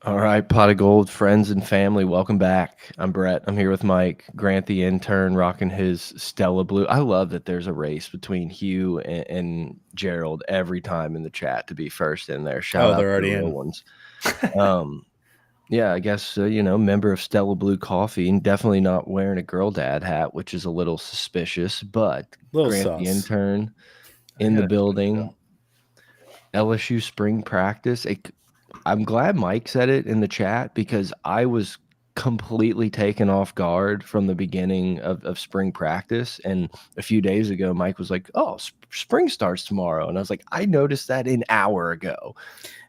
All right, pot of gold, friends and family, welcome back. I'm Brett. I'm here with Mike, Grant the intern, rocking his Stella Blue. I love that there's a race between Hugh and Gerald every time in the chat to be first in there. Shout Oh, out they're to the already real in. ones. Yeah, I guess member of Stella Blue Coffee, and definitely not wearing a girl dad hat, which is a little suspicious. But Little Grant the sus. intern I in the got a twin building. tail. LSU spring practice. I'm glad Mike said it in the chat because I was completely taken off guard from the beginning of spring practice. And a few days ago, Mike was like, "Oh, spring starts tomorrow," and I was like, "I noticed that an hour ago."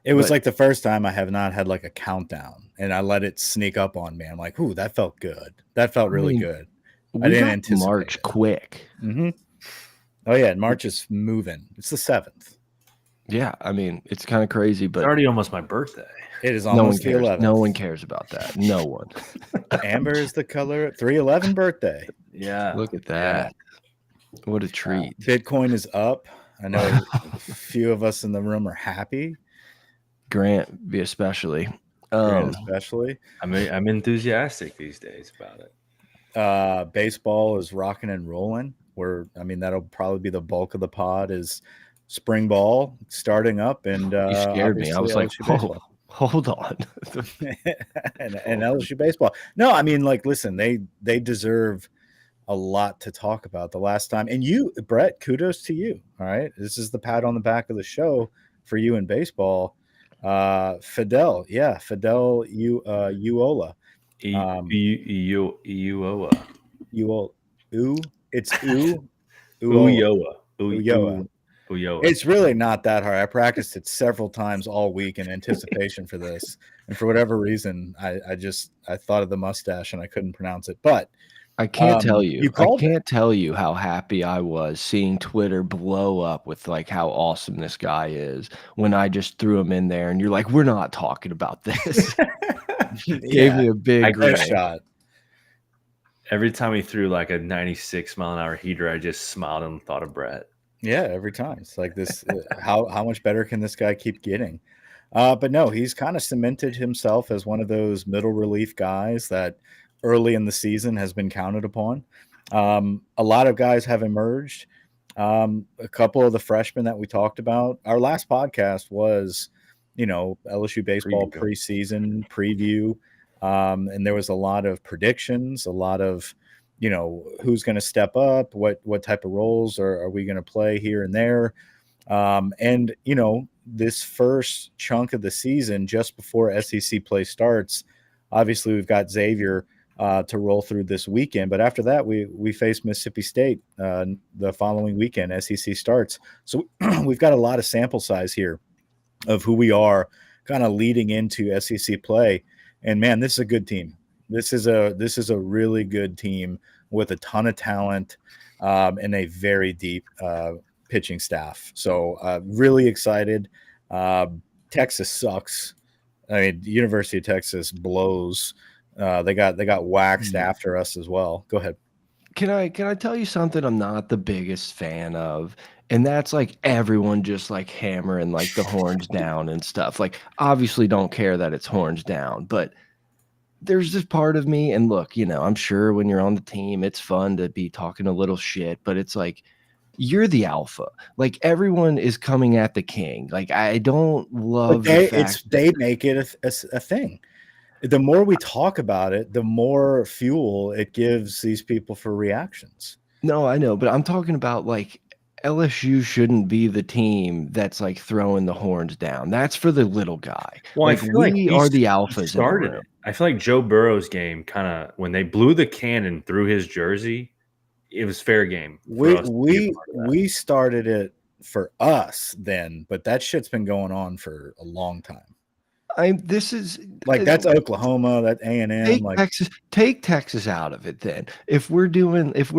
It was But like the first time I have not had like a countdown, and I let it sneak up on me. I'm like, "Ooh, that felt good. That felt I really mean, good." I we didn't got anticipate March it. quick. Oh yeah, March is moving. It's the 7th. Yeah, I mean, it's kind of crazy, It's but already almost my birthday. It is no one almost the cares. 11th. No one cares about that. No one. Amber is the color. 3/11 birthday. Yeah. Look at Yeah. that. What a treat. Bitcoin is up. I know a few of us in the room are happy. Grant, especially. Grant especially. I'm enthusiastic these days about it. Baseball is rocking and rolling. That'll probably be the bulk of the pod is spring ball starting up, and You scared me. I obviously was like, LSU "Whoa, baseball hold on." and LSU baseball. No, I mean, like, listen, they deserve a lot to talk about. The last time, and you, Brett, kudos to you. All right, this is the pat on the back of the show for you in baseball. Fidel, Uola. Uoa. It's Uola. Uyoa. Uyoa. Uyoa. It's really not that hard. I practiced it several times all week in anticipation for this, and for whatever reason, I thought of the mustache and I couldn't pronounce it. But I can't tell you. you I called it. can't tell you how happy I was seeing Twitter blow up with like how awesome this guy is when I just threw him in there and you're like, "We're not talking about this." Gave me a big great grin. shot. Every time he threw like a 96-mile-an-hour heater, I just smiled and thought of Brett. Yeah, every time. It's like this. How much better can this guy keep getting? But no, he's kind of cemented himself as one of those middle relief guys that early in the season has been counted upon. A lot of guys have emerged. A couple of the freshmen that we talked about. Our last podcast was, LSU baseball preseason preview. And there was a lot of predictions, a lot of, who's going to step up, what type of roles are we going to play here and there. And, this first chunk of the season, just before SEC play starts, obviously we've got Xavier to roll through this weekend. But after that, we face Mississippi State the following weekend. SEC starts. So we've got a lot of sample size here of who we are kind of leading into SEC play. And man, this is a good team. This is a really good team with a ton of talent and a very deep pitching staff. So really excited. Texas sucks. I mean, the University of Texas blows. They got waxed after us as well. Go ahead. Can I tell you something I'm not the biggest fan of? And that's like everyone just like hammering like the horns down and stuff. Like obviously don't care that it's horns down, but there's this part of me, and look, I'm sure when you're on the team, it's fun to be talking a little shit, but it's like you're the alpha. Like everyone is coming at the king. Like I don't love the fact they make it a thing. The more we talk about it, the more fuel it gives these people for reactions. No, I know, but I'm talking about like LSU shouldn't be the team that's like throwing the horns down. That's for the little guy. Well, like we are the alphas started in the room. I feel like Joe Burrow's game kind of when they blew the cannon through his jersey, it was fair game. We started it for us then, but that shit's been going on for a long time. This is like that's Oklahoma, that A&M. Take Texas out of it. Then if we're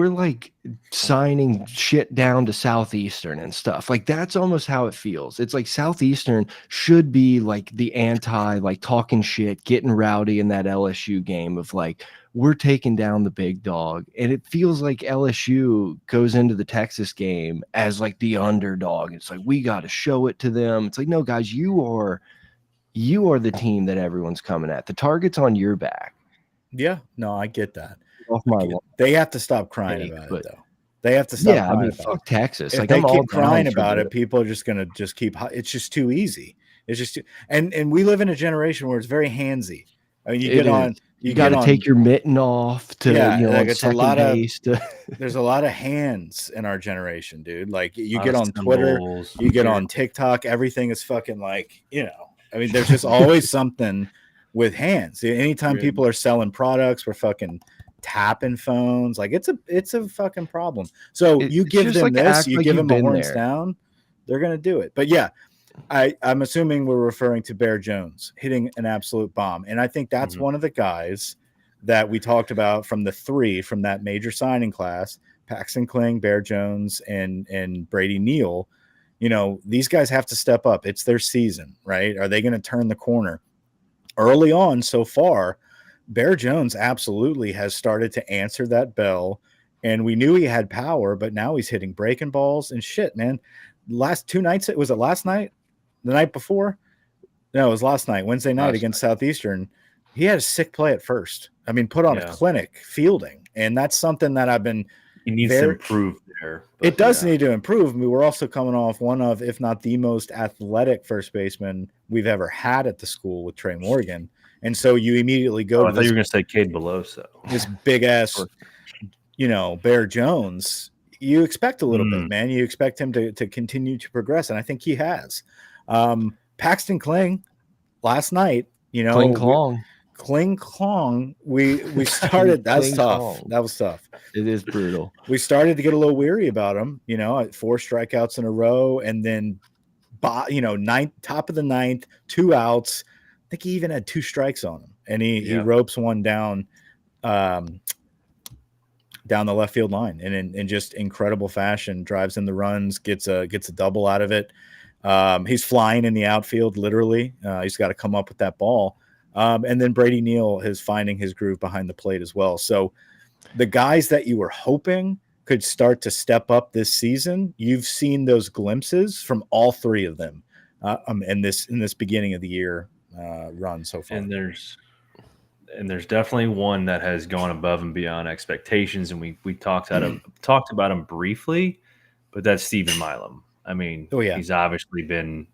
like signing shit down to Southeastern and stuff, like that's almost how it feels. It's like Southeastern should be like the anti, like talking shit, getting rowdy in that LSU game of like we're taking down the big dog, and it feels like LSU goes into the Texas game as like the underdog. It's like we got to show it to them. It's like no, guys, you are you are the team that everyone's coming at. The target's on your back. Yeah, no, I get that. Off my They have to stop crying take, about it, but though. They have to stop yeah, I crying mean, about it. fuck Texas. If Like they I'm all keep down crying for about the it, people are just gonna just keep. It's just too easy. It's just and we live in a generation where it's very handsy. I mean, It is. You got to take your mitten off to, yeah, on like it's a second lot of base to there's a lot of hands in our generation, dude. Like A you lot get of on Twitter, symbols. you get on TikTok, everything is fucking like, I mean, there's just always something with hands. Anytime Weird. people are selling products, we're fucking tapping phones. Like it's a fucking problem. So you it's give just them like this, act you like give you've them a been horns there. down, they're gonna do it. But yeah, I'm assuming we're referring to Bear Jones hitting an absolute bomb. And I think that's one of the guys that we talked about from the three from that major signing class, Paxton Kling, Bear Jones, and Brady Neal. These guys have to step up. It's their season, right? Are they going to turn the corner? Early on so far, Bear Jones absolutely has started to answer that bell. And we knew he had power, but now he's hitting breaking balls and shit, man. Last 2 nights, was it last night? The night before? No, it was last night, Wednesday night against Southeastern. He had a sick play at first. I mean, put on a clinic fielding. And that's something that I've been He needs to improve there. It does need to improve. We were also coming off one of, if not the most athletic first baseman we've ever had at the school with Trey Morgan. And so you immediately go to I thought you were going to say Cade Beloso. This big ass, Bear Jones. You expect a little bit, man. You expect him to continue to progress. And I think he has. Paxton Kling last night, Kling Klong. Kling Klong. We started. That's tough. Klong. That was tough. It is brutal. We started to get a little weary about him, 4 strikeouts in a row, and then, top of the ninth, 2 outs. I think he even had 2 strikes on him, and he ropes one down, down the left field line, and in just incredible fashion, drives in the runs, gets a double out of it. He's flying in the outfield, literally. He's got to come up with that ball. And then Brady Neal is finding his groove behind the plate as well. So the guys that you were hoping could start to step up this season, you've seen those glimpses from all 3 of them in this beginning of the year run so far. And there's definitely one that has gone above and beyond expectations, and we talked about him briefly, but that's Stephen Milam. I mean, he's obviously been,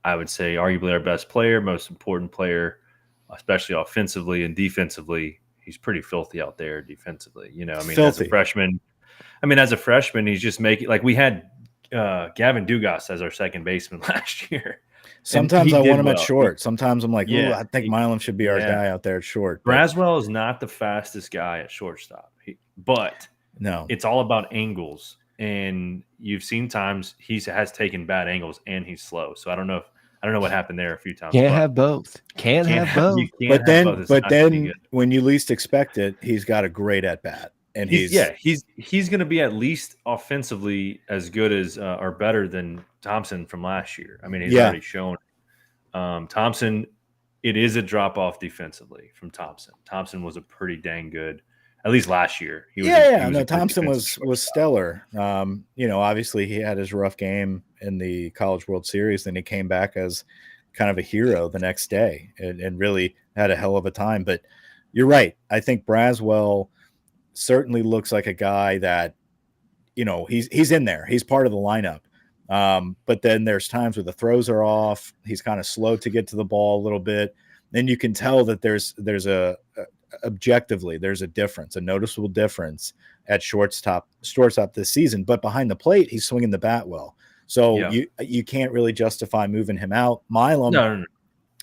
I would say, arguably our best player, most important player, especially offensively and defensively. He's pretty filthy out there defensively. As a freshman, he's just making, like, we had Gavin Dugas as our second baseman last year. Sometimes I want him at short. Sometimes I'm like, I think Milam should be our guy out there at short. Braswell is not the fastest guy at shortstop, but no, it's all about angles. And you've seen times he has taken bad angles and he's slow. So I don't know what happened there a few times. Can't have both. Can't have both. But then when you least expect it, he's got a great at bat. And he's going to be at least offensively as good as or better than Thompson from last year. I mean, he's already shown. Thompson, it is a drop off defensively from Thompson. Thompson was a pretty dang good, at least last year. Thompson was stellar. Obviously he had his rough game in the College World Series, then he came back as kind of a hero the next day and really had a hell of a time. But you're right. I think Braswell certainly looks like a guy that, he's in there. He's part of the lineup. But then there's times where the throws are off. He's kind of slow to get to the ball a little bit. Then you can tell that there's objectively there's a difference, a noticeable difference at shortstop this season. But behind the plate, he's swinging the bat well. So you can't really justify moving him out. Milam,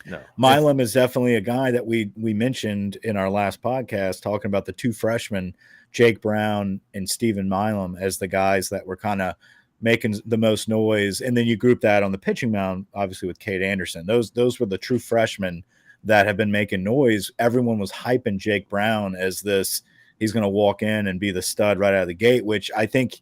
no. Milam is definitely a guy that we mentioned in our last podcast, talking about the 2 freshmen, Jake Brown and Stephen Milam, as the guys that were kind of making the most noise. And then you group that on the pitching mound, obviously, with Cade Anderson. Those were the true freshmen that have been making noise. Everyone was hyping Jake Brown as he's going to walk in and be the stud right out of the gate, which I think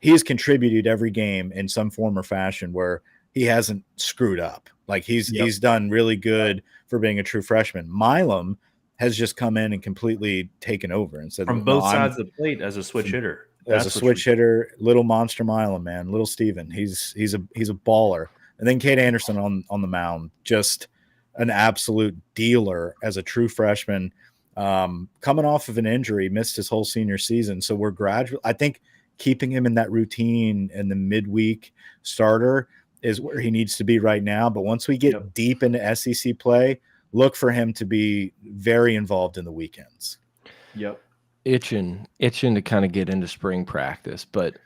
he's contributed every game in some form or fashion where he hasn't screwed up. Like he's done really good for being a true freshman. Milam has just come in and completely taken over and said, from both sides of the plate as a switch hitter. As a switch hitter, little monster Milam, man, little Steven. He's a baller. And then Cade Anderson on the mound, just an absolute dealer as a true freshman. Coming off of an injury, missed his whole senior season. So we're I think keeping him in that routine and the midweek starter is where he needs to be right now. But once we get deep into SEC play, look for him to be very involved in the weekends. Yep. Itching to kind of get into spring practice, but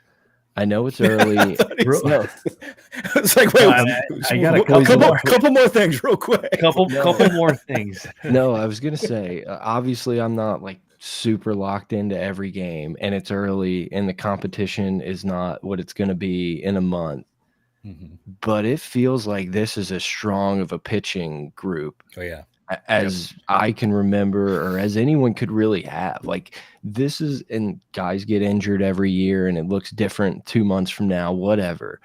I know it's early. It's like, wait, I got a couple more things real quick. Couple more things. No, I was going to say, obviously I'm not like super locked into every game, and it's early and the competition is not what it's going to be in a month. But it feels like this is as strong of a pitching group. Oh yeah. As I can remember, or as anyone could really have. Like this is, and guys get injured every year and it looks different 2 months from now, whatever.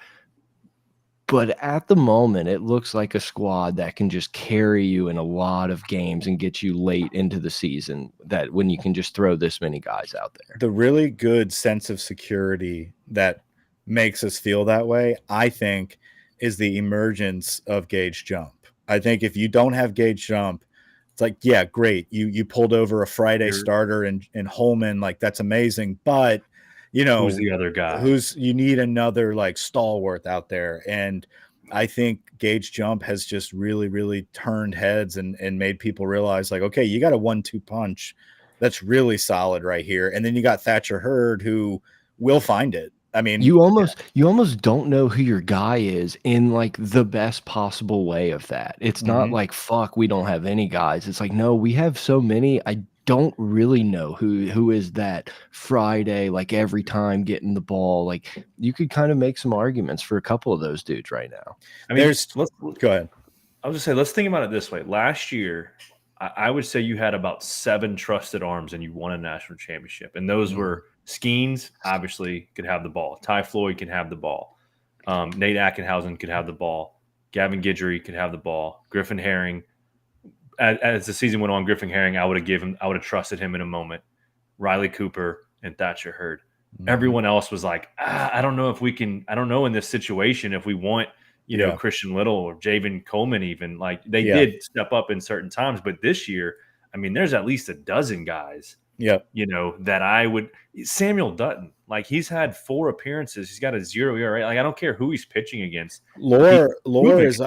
But at the moment, it looks like a squad that can just carry you in a lot of games and get you late into the season, that when you can just throw this many guys out there. The really good sense of security that makes us feel that way, I think, is the emergence of Gage Jump. I think if you don't have Gage Jump, it's like, yeah, great. You pulled over a Friday starter in Holman, like that's amazing. But you know, who's the other guy? You need another like stalwart out there. And I think Gage Jump has just really, really turned heads and made people realize like, okay, you got a 1-2 punch that's really solid right here. And then you got Thatcher Hurd, who will find it. I mean, you almost don't know who your guy is in like the best possible way of that. It's not like, fuck, we don't have any guys. It's like, no, we have so many. I don't really know who is that Friday, like every time getting the ball. Like you could kind of make some arguments for a couple of those dudes right now. I mean, go ahead. I was just saying, let's think about it this way. Last year, I would say you had about 7 trusted arms and you won a national championship. And those were Skeens, obviously, could have the ball. Ty Floyd can have the ball. Nate Ackenhausen could have the ball. Gavin Guidry could have the ball. Griffin Herring. As the season went on, Griffin Herring, I would have trusted him in a moment. Riley Cooper and Thatcher Hurd. Everyone else was like, I don't know if we can. I don't know in this situation if we want, you know, Christian Little or Javen Coleman even. Like they did step up in certain times, but this year, I mean, there's at least a dozen guys. You know, that I would. Samuel Dutton, like he's had 4 appearances. He's got a 0 ERA. Like I don't care who he's pitching against. Lore is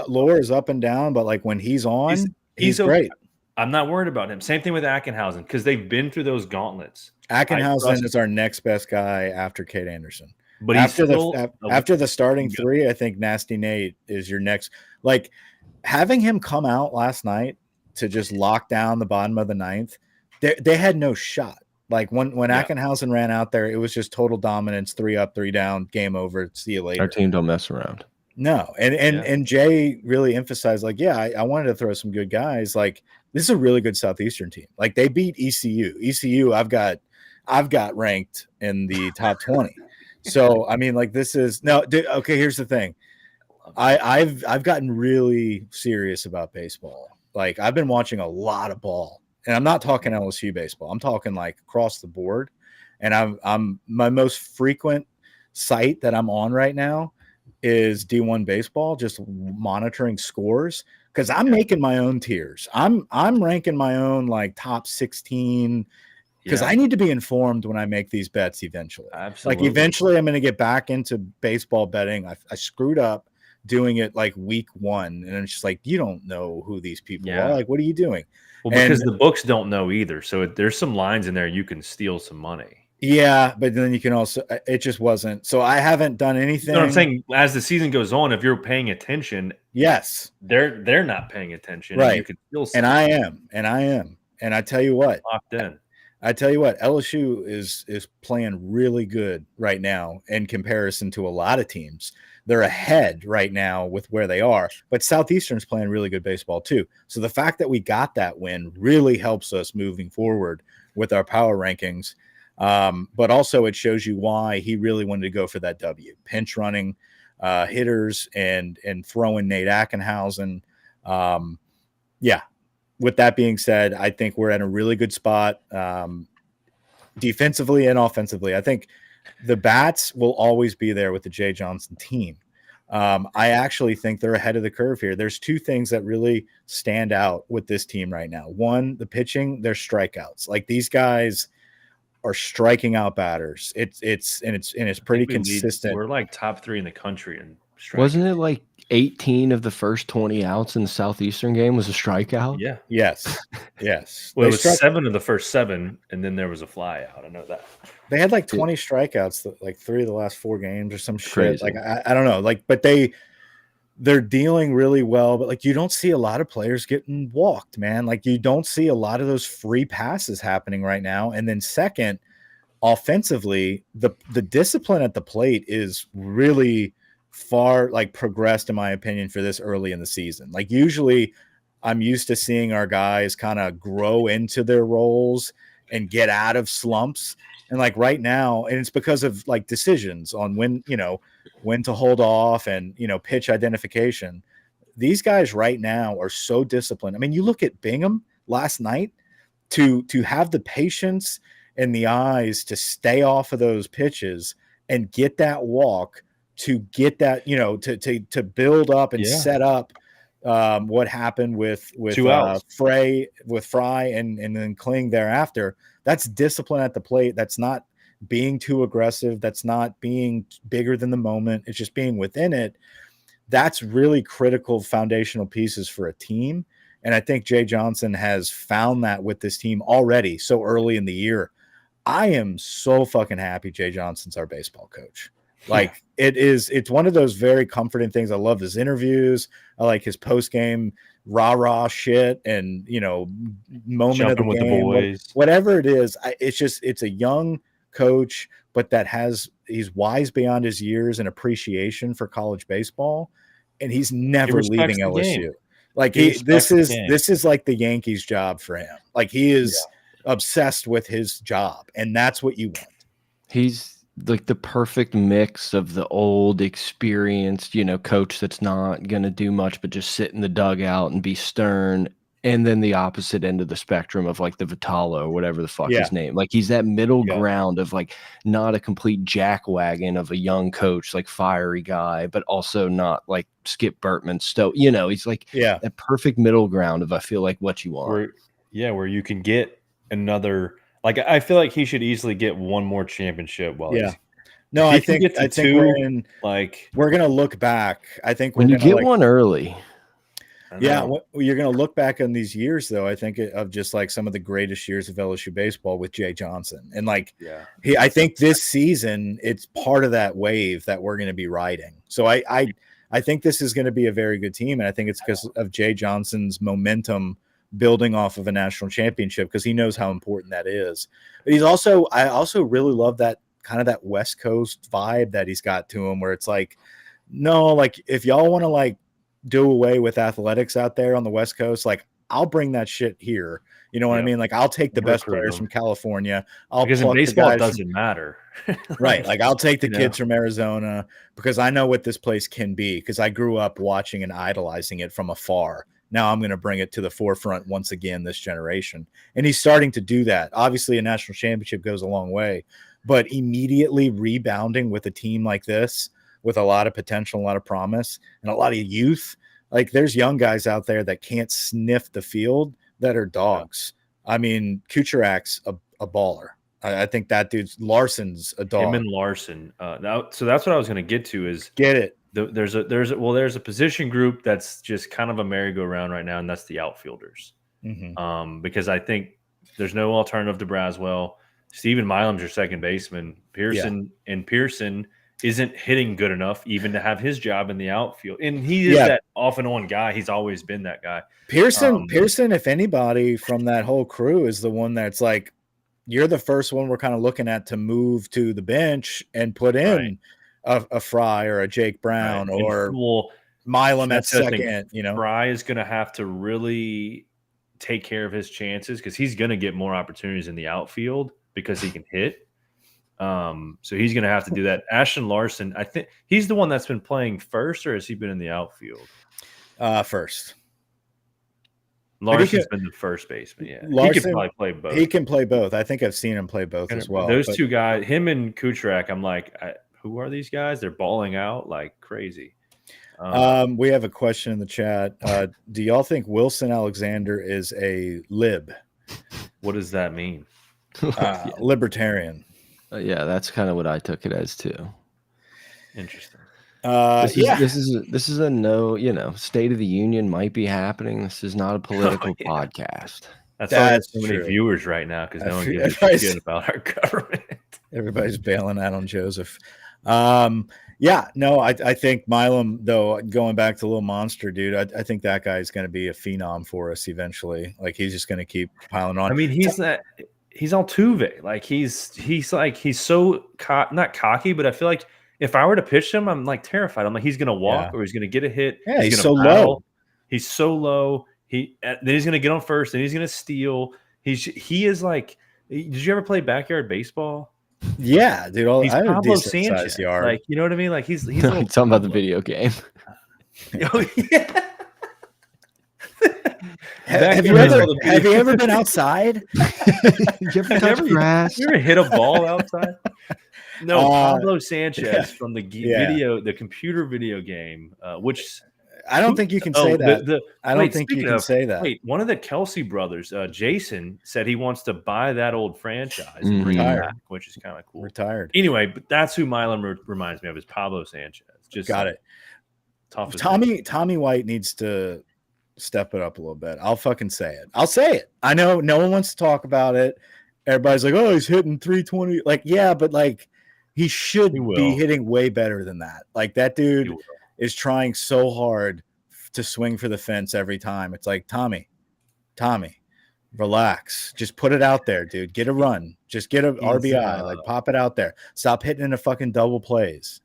up and down, but like when he's on, he's great. I'm not worried about him. Same thing with Ackenhausen because they've been through those gauntlets. Ackenhausen is our next best guy after Cade Anderson. But after the starting 3, I think Nasty Nate is your next. Like having him come out last night to just lock down the bottom of the 9th. They had no shot. Like when Ackenhausen ran out there, it was just total dominance, 3 up, 3 down, game over. See you later. Our team don't mess around. No, and Jay really emphasized like, I wanted to throw some good guys. Like this is a really good Southeastern team. Like they beat ECU. ECU, I've got ranked in the top 20. So I mean, like this is okay. Here's the thing, I've gotten really serious about baseball. Like I've been watching a lot of ball. And I'm not talking LSU baseball. I'm talking like across the board. And I'm my most frequent site that I'm on right now is D1 baseball, just monitoring scores because I'm making my own tiers. I'm ranking my own like top 16 because I need to be informed when I make these bets eventually. Absolutely. Like eventually I'm going to get back into baseball betting. I screwed up doing it like week 1. And it's just like, you don't know who these people are. Like, what are you doing? Well, because the books don't know either. So there's some lines in there you can steal some money. Yeah, but then you can also – it just wasn't. So I haven't done anything. You know what I'm saying? As the season goes on, if you're paying attention – yes. They're not paying attention. Right. And you can steal some and I am. And I tell you what. Locked in. I tell you what, LSU is playing really good right now in comparison to a lot of teams. They're ahead right now with where they are, but Southeastern's playing really good baseball too. So the fact that we got that win really helps us moving forward with our power rankings. But also it shows you why he really wanted to go for that W. Pinch running hitters and throwing Nate Ackenhausen. With that being said, I think we're at a really good spot defensively and offensively. I think the bats will always be there with the Jay Johnson team. I actually think they're ahead of the curve here. There's two things that really stand out with this team right now. One, the pitching, their strikeouts. Like these guys are striking out batters. It's pretty consistent. We're like top 3 in the country in strikeouts. Wasn't it like 18 of the first 20 outs in the Southeastern game was a strikeout? Yeah. Yes. Yes. Well, it was 7 of the first 7, and then there was a fly out. I know that. They had like 20 strikeouts, like 3 of the last 4 games or some shit. Crazy. Like I don't know. Like, but they're dealing really well, but like you don't see a lot of players getting walked, man. Like you don't see a lot of those free passes happening right now. And then second, offensively, the discipline at the plate is really far like progressed, in my opinion, for this early in the season. Like usually I'm used to seeing our guys kind of grow into their roles and get out of slumps. And like right now, and it's because of like decisions on when to hold off and, pitch identification. These guys right now are so disciplined. I mean, you look at Bingham last night to have the patience and the eyes to stay off of those pitches and get that walk, to get that, to build up and set up what happened with Fry and then Kling thereafter. That's discipline at the plate. That's not being too aggressive. That's not being bigger than the moment. It's just being within it. That's really critical foundational pieces for a team. And I think Jay Johnson has found that with this team already so early in the year. I am so fucking happy Jay Johnson's our baseball coach. Like it's one of those very comforting things. I love his interviews. I like his post-game rah-rah shit and, moment jumping of the game, with the boys. Whatever it is. It's a young coach, but he's wise beyond his years and appreciation for college baseball. And he's never leaving LSU. Like this is like the Yankees job for him. Like he is obsessed with his job, and that's what you want. He's like the perfect mix of the old experienced, coach that's not going to do much but just sit in the dugout and be stern. And then the opposite end of the spectrum of like the Vitalo or whatever the fuck his name. Like he's that middle ground of like not a complete jackwagon of a young coach, like fiery guy, but also not like Skip Bertman. He's like that perfect middle ground of I feel like what you want. Where you can get another. Like I feel like he should easily get one more championship. No, I think we're gonna look back. I think when you get one early. Yeah, you're going to look back on these years, though, I think, of just like some of the greatest years of LSU baseball with Jay Johnson. And I think this season, it's part of that wave that we're going to be riding. So I think this is going to be a very good team. And I think it's because of Jay Johnson's momentum building off of a national championship, because he knows how important that is. But I also really love that kind of that West Coast vibe that he's got to him, where it's like, no, like if y'all want to like do away with athletics out there on the West Coast, like I'll bring that shit here. You know what I mean? Like I'll take the best players from California. Because in baseball it doesn't matter. Right. Like I'll take the kids from Arizona because I know what this place can be, because I grew up watching and idolizing it from afar. Now I'm going to bring it to the forefront once again this generation. And he's starting to do that. Obviously a national championship goes a long way, but immediately rebounding with a team like this, with a lot of potential, a lot of promise, and a lot of youth. Like there's young guys out there that can't sniff the field that are dogs. I mean, Kucherak's a baller. I think that dude's Larson's a dog. Him and Larson. So that's what I was going to get to is get it. There's a position group that's just kind of a merry-go-round right now, and that's the outfielders. Mm-hmm. Because I think there's no alternative to Braswell. Steven Milam's your second baseman. Pearson isn't hitting good enough even to have his job in the outfield. And he is that off and on guy. He's always been that guy. Pearson, if anybody from that whole crew, is the one that's like, you're the first one we're kind of looking at to move to the bench and put in a Fry or a Jake Brown or Milam at second. Fry is going to have to really take care of his chances because he's going to get more opportunities in the outfield because he can hit. So he's going to have to do that. Ashton Larson, I think he's the one that's been playing first, or has he been in the outfield? First. Larson's been the first baseman. Yeah, Larson, he can probably play both. He can play both. I think I've seen him play both as well. Those two guys, him and Kucherak, I'm like, who are these guys? They're balling out like crazy. We have a question in the chat. Do y'all think Wilson Alexander is a lib? What does that mean? Yeah. Libertarian. Yeah, that's kind of what I took it as too. Interesting. This is a no, State of the Union might be happening. This is not a political podcast. That's why we have so many viewers right now, because no one gives a shit about our government. Everybody's bailing out on Joseph. Yeah, no, I think Milam, though, going back to Little Monster, dude, I think that guy's going to be a phenom for us eventually. Like, he's just going to keep piling on. I mean, he's Altuve. Like, he's so not cocky, but I feel like if I were to pitch him, I'm like terrified. I'm like, he's going to walk or he's going to get a hit. Yeah, he's so low. He's so low. Then he's going to get on first, and he's going to steal. He is like. Did you ever play backyard baseball? Yeah, dude. He's Pablo Sanchez. Yard. Like, you know what I mean? Like, he's talking about the video game. Oh yeah. Have you ever been outside? You ever touch grass? You ever hit a ball outside? No, Pablo Sanchez from the computer video game, which I don't think you can say that. I don't think you can say that. Wait, one of the Kelsey brothers, Jason, said he wants to buy that old franchise and bring it back, which is kind of cool. Retired. Anyway, but that's who Milam reminds me of, is Pablo Sanchez. Just got it. Tough. Tommy White needs to step it up a little bit. I'll fucking say it. I'll say it. I know no one wants to talk about it. Everybody's like, oh, he's hitting 320. Like, yeah, but like he should be hitting way better than that. Like, that dude is trying so hard to swing for the fence every time. It's like, Tommy, relax. Just put it out there, dude. Get a run. Just get a RBI. Like, pop it out there. Stop hitting into fucking double plays.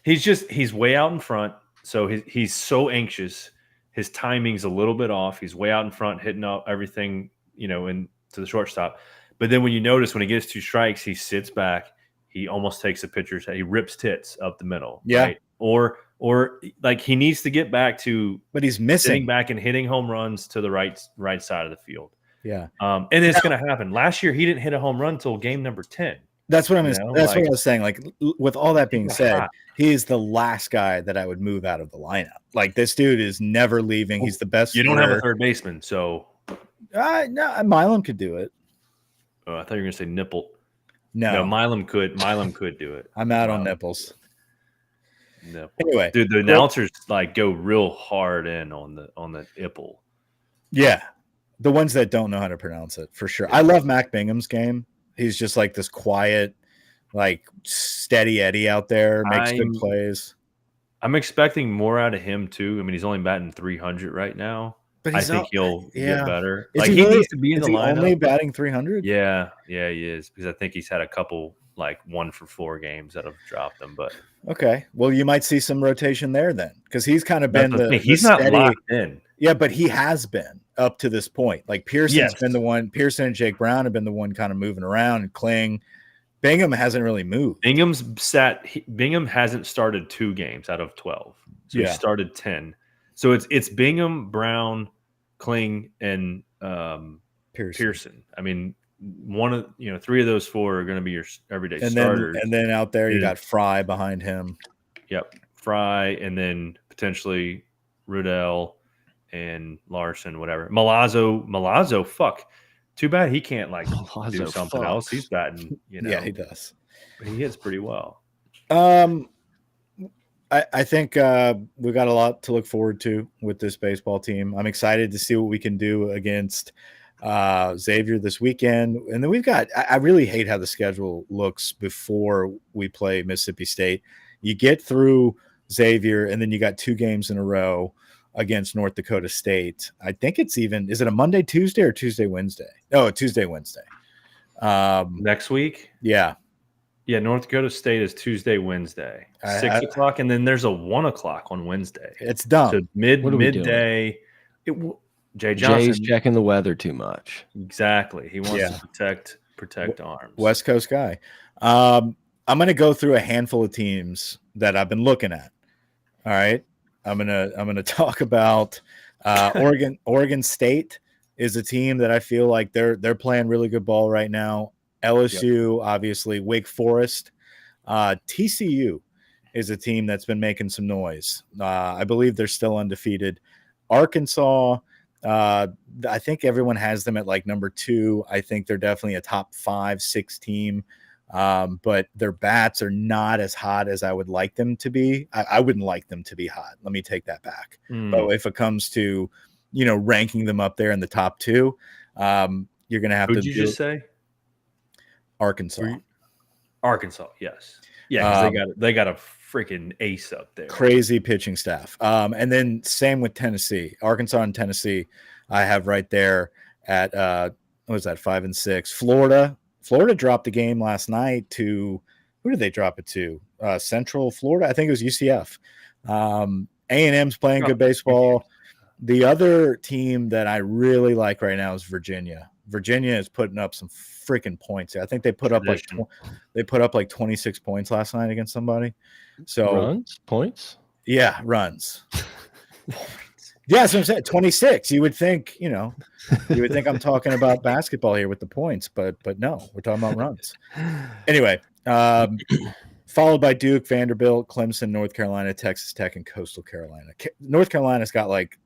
He's way out in front. So he's so anxious. His timing's a little bit off. He's way out in front, hitting up everything, into the shortstop. But then when you notice, when he gets 2 strikes, he sits back. He almost takes a pitcher's head. He rips tits up the middle. Yeah. Right? Or like, he needs to get back to, but he's missing, sitting back and hitting home runs to the right side of the field. Yeah. And it's going to happen. Last year, he didn't hit a home run until game number 10. That's what what I was saying. Like, with all that being said, he is the last guy that I would move out of the lineup. Like, this dude is never leaving. He's the best. You don't have a third baseman, so no, Milam could do it. Oh, I thought you were going to say Nipple. No, Milam could do it. I'm out on Nipples. No. Anyway, dude, the announcers like go real hard in on the Ipple. Yeah, the ones that don't know how to pronounce it, for sure. I love Mac Bingham's game. He's just like this quiet, like, steady Eddie out there, makes good plays. I'm expecting more out of him too. I mean, he's only batting 300 right now. But I think he'll get better. Like, he needs to be in the lineup. Only batting 300? Yeah, he is, because I think he's had a couple, like, 1-for-4 games that have dropped him. But okay, well, you might see some rotation there then, because he's kind of been he's not locked in. Yeah, but he has been up to this point. Like, Pearson's been the one. Pearson and Jake Brown have been the one kind of moving around and Kling. Bingham hasn't really moved. Bingham hasn't started 2 games out of 12. So he started 10. So it's Bingham, Brown, Kling, and Pearson. I mean, 3 of those 4 are going to be your everyday starters. And then out there you got Fry behind him. Yep, Fry, and then potentially Rudell and Larson, whatever. Milazzo, fuck. Too bad he can't do something else. He's batting, Yeah, he does. But he hits pretty well. I think we got a lot to look forward to with this baseball team. I'm excited to see what we can do against Xavier this weekend. And then we've got – I really hate how the schedule looks before we play Mississippi State. You get through Xavier, and then you got 2 games in a row against North Dakota State. I think it's even – is it a Monday, Tuesday, or Tuesday, Wednesday? Oh, Tuesday, Wednesday. Next week? Yeah. Yeah, North Dakota State is Tuesday, Wednesday, 6 o'clock, and then there's a 1 o'clock on Wednesday. It's dumb. So midday. Jay's checking the weather too much. Exactly. He wants to protect arms. West Coast guy. I'm going to go through a handful of teams that I've been looking at. All right. I'm gonna talk about Oregon State is a team that I feel like they're playing really good ball right now. LSU, obviously, Wake Forest, TCU is a team that's been making some noise. I believe they're still undefeated. Arkansas, I think everyone has them at like number 2. I think they're definitely a top 5, 6 team. But their bats are not as hot as I would like them to be. I wouldn't like them to be hot. Let me take that back. But if it comes to, ranking them up there in the top 2, you're going to have to Who'd you just say? Arkansas. Arkansas, yes. Yeah, because they got a freaking ace up there. Crazy pitching staff. And then same with Tennessee. Arkansas and Tennessee, I have right there at what was that, 5 and 6. Florida dropped the game last night to, who did they drop it to? Central Florida. I think it was UCF. A&M's playing good baseball. The other team that I really like right now is Virginia. Virginia is putting up some freaking points. I think they put up like 26 points last night against somebody. So points? Yeah, runs. Yeah, so I'm saying 26. You would think, I'm talking about basketball here with the points, but no, we're talking about runs. Anyway, followed by Duke, Vanderbilt, Clemson, North Carolina, Texas Tech, and Coastal Carolina. North Carolina's got like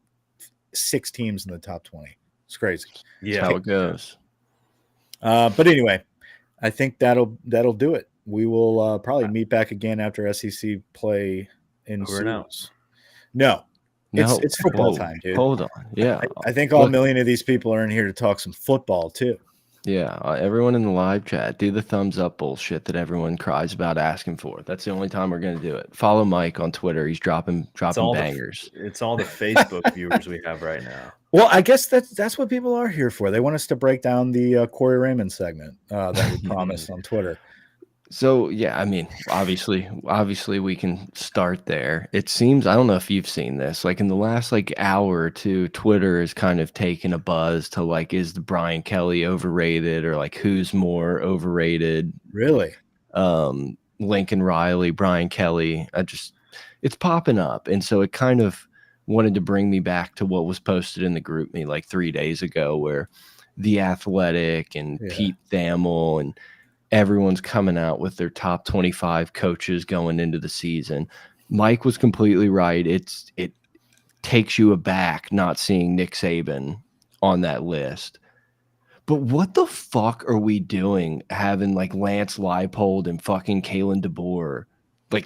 6 teams in the top 20. It's crazy. Yeah, that's how it goes. But anyway, I think that'll do it. We will probably meet back again after SEC play ensues. No, it's football time, dude. Hold on. Yeah. I think all million of these people are in here to talk some football too. Yeah, everyone in the live chat, do the thumbs up bullshit that everyone cries about asking for. That's the only time we're going to do it. Follow Mike on Twitter. He's dropping bangers. It's all the Facebook viewers we have right now. Well, I guess that's what people are here for. They want us to break down the Corey Raymond segment that we promised on Twitter. So, yeah, I mean, obviously we can start there. It seems, I don't know if you've seen this, like in the last hour or two, Twitter has kind of taken a buzz to is the Brian Kelly overrated, or who's more overrated? Really? Lincoln Riley, Brian Kelly. It's popping up. And so it kind of wanted to bring me back to what was posted in the group me 3 days ago, where The Athletic and Pete Thamel and everyone's coming out with their top 25 coaches going into the season. Mike was completely right. It takes you aback not seeing Nick Saban on that list. But what the fuck are we doing having Lance Leipold and fucking Kalen DeBoer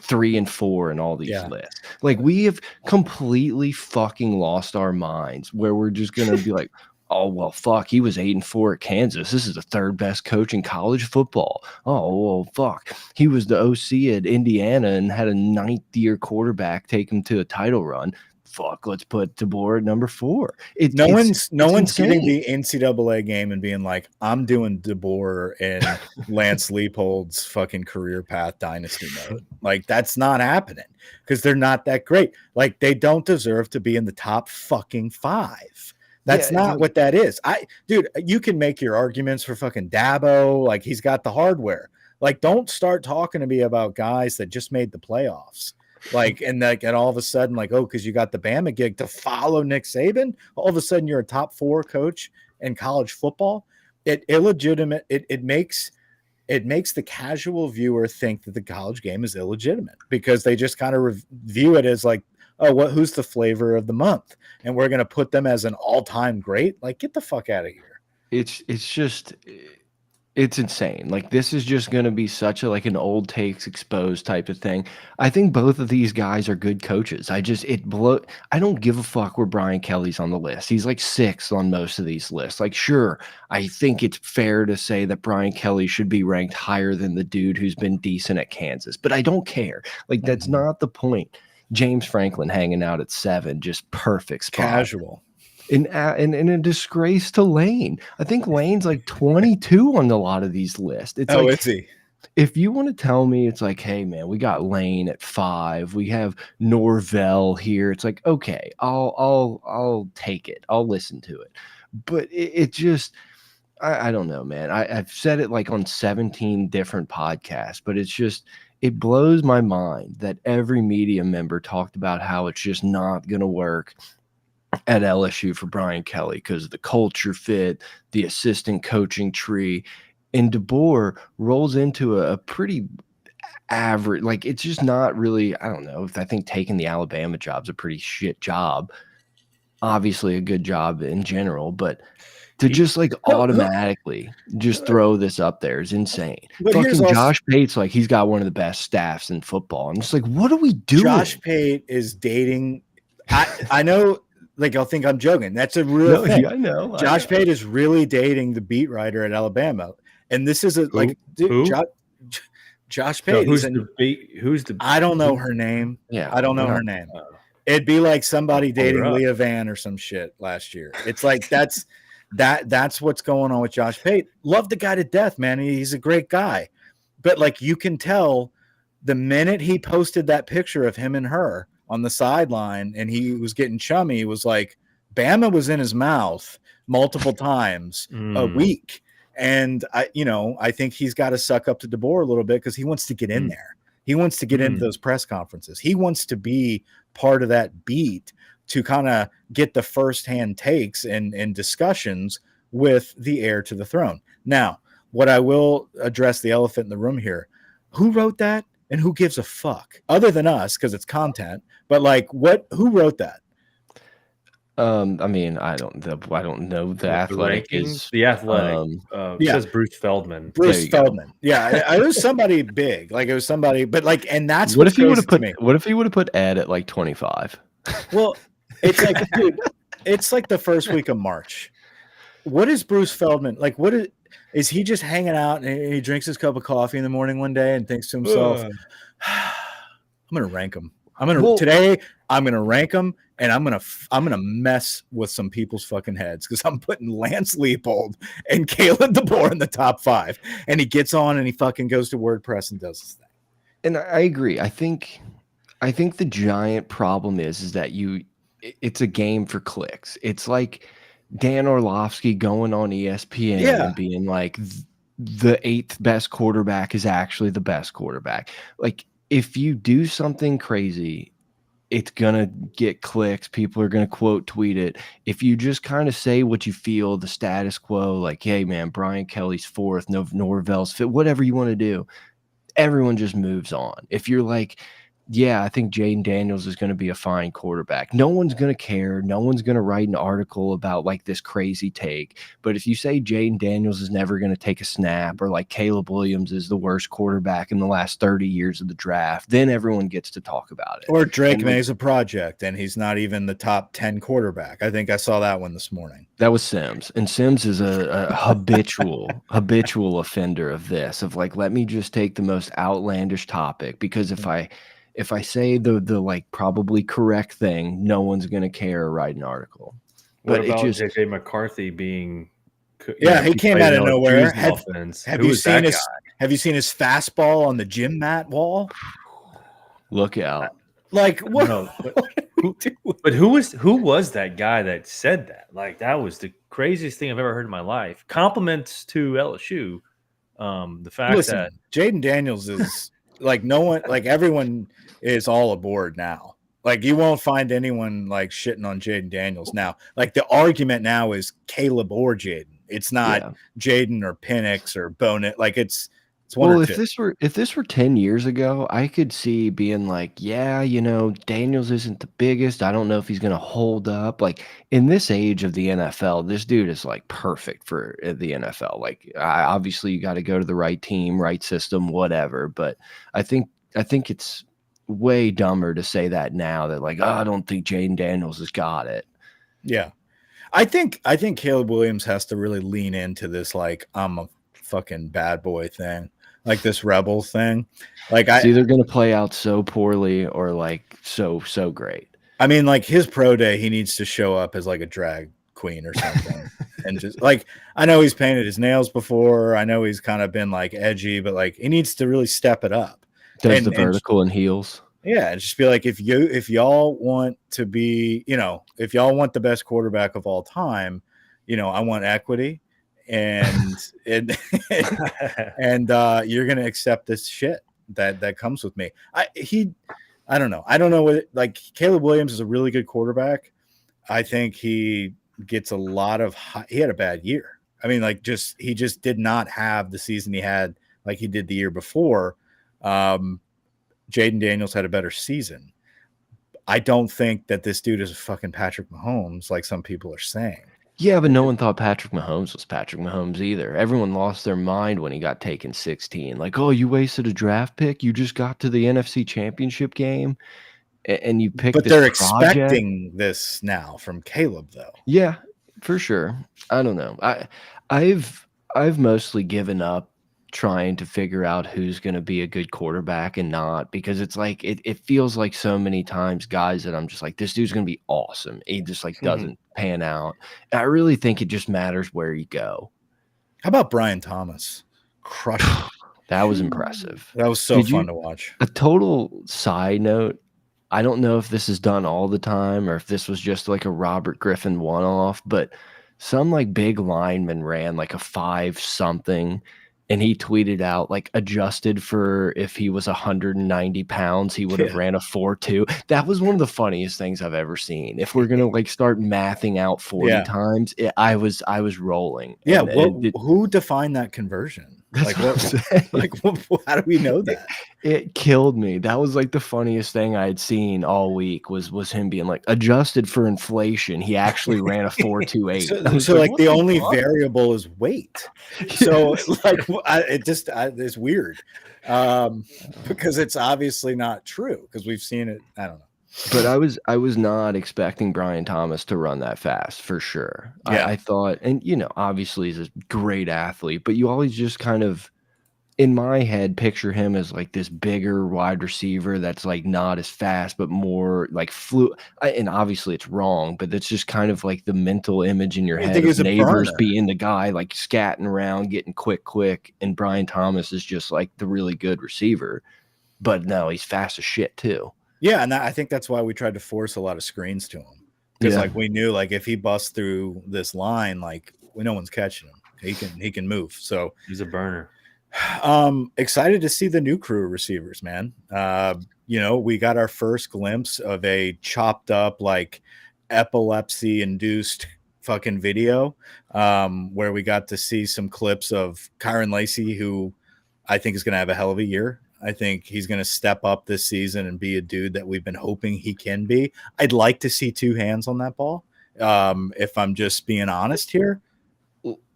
3 and 4 in all these lists? We have completely fucking lost our minds, where we're just gonna be like, oh, well, fuck, he was 8 and 4 at Kansas. This is the 3rd best coach in college football. Oh, well, fuck, he was the OC at Indiana and had a 9th-year quarterback take him to a title run. Fuck, let's put DeBoer at number 4. No one's getting the NCAA game and being like, I'm doing DeBoer and Lance Leipold's fucking career path dynasty mode. That's not happening because they're not that great. They don't deserve to be in the top fucking 5. That's not what that is. Dude, you can make your arguments for fucking Dabo. He's got the hardware. Don't start talking to me about guys that just made the playoffs. And all of a sudden, because you got the Bama gig to follow Nick Saban, all of a sudden you're a top 4 coach in college football. It makes the casual viewer think that the college game is illegitimate because they just kind of view it as who's the flavor of the month? And we're going to put them as an all-time great? Get the fuck out of here. It's insane. This is just going to be such an old takes exposed type of thing. I think both of these guys are good coaches. I don't give a fuck where Brian Kelly's on the list. He's 6th on most of these lists. Sure, I think it's fair to say that Brian Kelly should be ranked higher than the dude who's been decent at Kansas, but I don't care. That's not the point. James Franklin hanging out at 7, just perfect spot. Casual. In a disgrace to Lane. I think Lane's 22 on a lot of these lists. It's is he? If you want to tell me it's hey man, we got Lane at 5, we have Norvell here. It's okay, I'll take it. I'll listen to it. But it just I don't know, man. I've said it on 17 different podcasts, but it blows my mind that every media member talked about how it's just not going to work at LSU for Brian Kelly because of the culture fit, the assistant coaching tree. And DeBoer rolls into a pretty average. Like, it's just not really, I don't know. I think taking the Alabama job's a pretty shit job. Obviously a good job in general, but to just like automatically just throw this up there is insane. But Fucking Josh Pate's like, he's got one of the best staffs in football. I'm just like, what are we doing? Josh Pate is dating. I know, like, I'll think I'm joking. That's a real thing. I know. Josh Pate is really dating the beat writer at Alabama, and this is Josh Pate. So who's the? I don't know her name. Yeah, I don't know her name. It'd be like somebody dating Leah Van or some shit last year. It's like that's what's going on with Josh Pate. Love the guy to death, man. He's a great guy, but like you can tell the minute he posted that picture of him and her on the sideline and he was getting chummy, it was like Bama was in his mouth multiple times a week. And I think he's got to suck up to DeBoer a little bit because he wants to get in there. He wants to get into those press conferences. He wants to be part of that beat to kind of get the firsthand takes and discussions with the heir to the throne. Now, what I will address the elephant in the room here, who wrote that and who gives a fuck other than us? Cause it's content, but like who wrote that? I mean, I don't know. The Athletic is the Athletic. Says Bruce Feldman. Bruce Feldman. Yeah, it was somebody big. Like it was somebody, but like, and that's what if he would have put. What if he would have put Ed at like 25? Well, it's like, dude, it's like the first week of March. What is Bruce Feldman like? What is he just hanging out and he drinks his cup of coffee in the morning one day and thinks to himself, "I'm gonna rank him. Today I'm gonna rank them, and I'm gonna mess with some people's fucking heads because I'm putting Lance Leipold and Caleb DeBoer in the top 5." And he gets on and he fucking goes to WordPress and does his thing. And I agree. I think the giant problem is that it's a game for clicks. It's like Dan Orlovsky going on ESPN and being like, the 8th best quarterback is actually the best quarterback. Like, if you do something crazy, it's going to get clicks. People are going to quote tweet it. If you just kind of say what you feel, the status quo, like, hey, man, Brian Kelly's 4th, Norvell's 5th, whatever you want to do, everyone just moves on. If you're like, yeah, I think Jaden Daniels is going to be a fine quarterback, no one's going to care. No one's going to write an article about like this crazy take. But if you say Jaden Daniels is never going to take a snap, or like Caleb Williams is the worst quarterback in the last 30 years of the draft, then everyone gets to talk about it. Or Drake May's a project and he's not even the top 10 quarterback. I think I saw that one this morning. That was Sims. And Sims is a habitual offender of this, of like, let me just take the most outlandish topic, because if I say the like probably correct thing, no one's going to care or write an article. What about JJ McCarthy being? He came out of nowhere. Have you seen his fastball on the gym mat wall? Look out! Like what? No, but who was that guy that said that? Like, that was the craziest thing I've ever heard in my life. Compliments to LSU. The fact that Jaden Daniels is. Like no one, like everyone is all aboard now. Like you won't find anyone like shitting on Jaden Daniels now. Like the argument now is Caleb or Jaden. It's not Jaden or Penix or Bonnet. Like it's one. Well, if this were 10 years ago, I could see being like, yeah, Daniels isn't the biggest. I don't know if he's going to hold up. Like in this age of the NFL, this dude is like perfect for the NFL. Like obviously you got to go to the right team, right system, whatever. But I think it's way dumber to say that now, that like, I don't think Jaden Daniels has got it. Yeah. I think Caleb Williams has to really lean into this, like, I'm a fucking bad boy thing. Like this rebel thing. Like it's either going to play out so poorly or like so great. I mean, like his pro day, he needs to show up as like a drag queen or something. And just like, I know he's painted his nails before. I know he's kind of been like edgy, but like he needs to really step it up. Does the vertical and heels. Yeah. Just be like, if y'all want to be, if y'all want the best quarterback of all time, I want equity. And and you're gonna accept this shit that comes with me. I don't know what, like, Caleb Williams is a really good quarterback. I think he gets a lot of he had a bad year. I mean, like, he just did not have the season he had like he did the year before. Jaden Daniels had a better season. I don't think that this dude is a fucking Patrick Mahomes like some people are saying. Yeah, but no one thought Patrick Mahomes was Patrick Mahomes either. Everyone lost their mind when he got taken 16. Like, oh, you wasted a draft pick. You just got to the NFC Championship game and you picked But this they're project. expecting this now from Caleb, though. Yeah, for sure. I don't know. I've mostly given up trying to figure out who's going to be a good quarterback and not, because it's like it feels like so many times guys that I'm just like, this dude's going to be awesome. He just like doesn't pan out. And I really think it just matters where you go. How about Brian Thomas? Crushed it. That was impressive. That was so fun to watch. A total side note, I don't know if this is done all the time or if this was just like a Robert Griffin one-off, but some like big lineman ran like a 5 something and he tweeted out like, adjusted for if he was 190 pounds, he would have ran a 4.2. That was one of the funniest things I've ever seen. If we're gonna like start mathing out 40 times, I was rolling. Yeah, who defined that conversion? Like how do we know that? It killed me. That was like the funniest thing I had seen all week was him being like, adjusted for inflation, he actually ran a 4.28. So like the only variable is weight. So like it's weird because it's obviously not true because we've seen it. I don't know. But I was not expecting Brian Thomas to run that fast for sure. Yeah. I thought, and you know, obviously he's a great athlete, but you always just kind of, in my head, picture him as like this bigger wide receiver that's like not as fast, but more like and obviously it's wrong, but that's just kind of like the mental image in your head of Neighbors being the guy like scatting around, getting quick. And Brian Thomas is just like the really good receiver. But no, he's fast as shit too. Yeah, and I think that's why we tried to force a lot of screens to him. Because like we knew like if he busts through this line, like no one's catching him. He can move. So he's a burner. Excited to see the new crew of receivers, man. You know, we got our first glimpse of a chopped up like epilepsy induced fucking video where we got to see some clips of Kyron Lacy, who I think is going to have a hell of a year. I think he's going to step up this season and be a dude that we've been hoping he can be. I'd like to see 2 hands on that ball. If I'm just being honest here,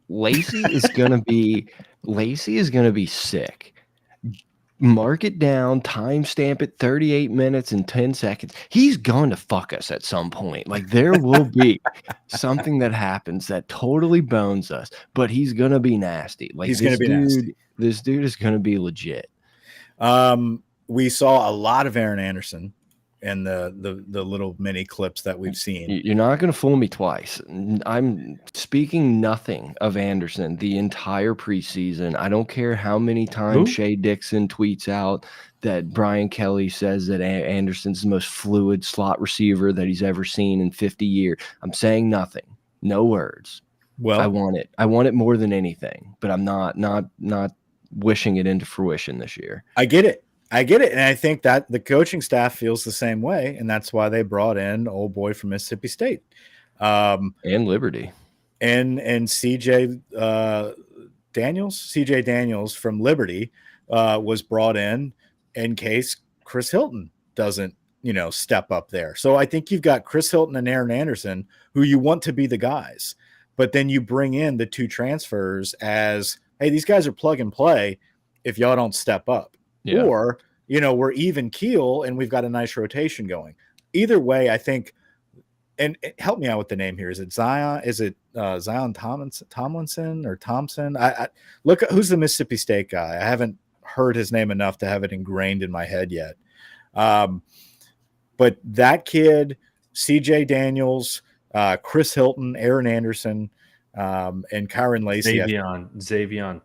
Lacy is going to be sick. Mark it down, timestamp it 38 minutes and 10 seconds. He's going to fuck us at some point. Like there will be something that happens that totally bones us, but he's going to be nasty. Like he's going to be nasty. This dude is going to be legit. We saw a lot of Aaron Anderson in the little mini clips that we've seen. You're not going to fool me twice. I'm speaking nothing of Anderson the entire preseason. I don't care how many times Shea Dixon tweets out that Brian Kelly says that Anderson's the most fluid slot receiver that he's ever seen in 50 years. I'm saying nothing. No words. Well, I want it. I want it more than anything, but I'm not wishing it into fruition this year. I get it. And I think that the coaching staff feels the same way. And that's why they brought in old boy from Mississippi State. And Liberty. And CJ Daniels from Liberty was brought in case Chris Hilton doesn't, step up there. So I think you've got Chris Hilton and Aaron Anderson, who you want to be the guys. But then you bring in the 2 transfers as, hey, these guys are plug and play if y'all don't step up. Yeah. Or, we're even keel and we've got a nice rotation going. Either way, I think, and help me out with the name here. Is it Zion? Is it Zion Tomlinson or Thompson? I look at who's the Mississippi State guy. I haven't heard his name enough to have it ingrained in my head yet. But that kid, CJ Daniels, Chris Hilton, Aaron Anderson, and Kyron Lacy. Xavion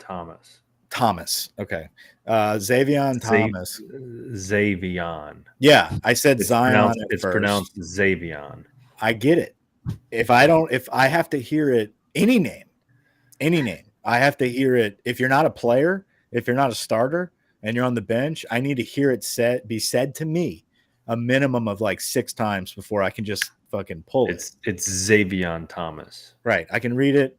Thomas. Okay. Xavion Thomas. Xavion. Yeah. I said Zion. It's pronounced Xavion. I get it. If I have to hear it, any name, I have to hear it. If you're not a player, if you're not a starter and you're on the bench, I need to hear it be said to me a minimum of like 6 times before I can just fucking pull it. It's Xavion Thomas. Right. I can read it.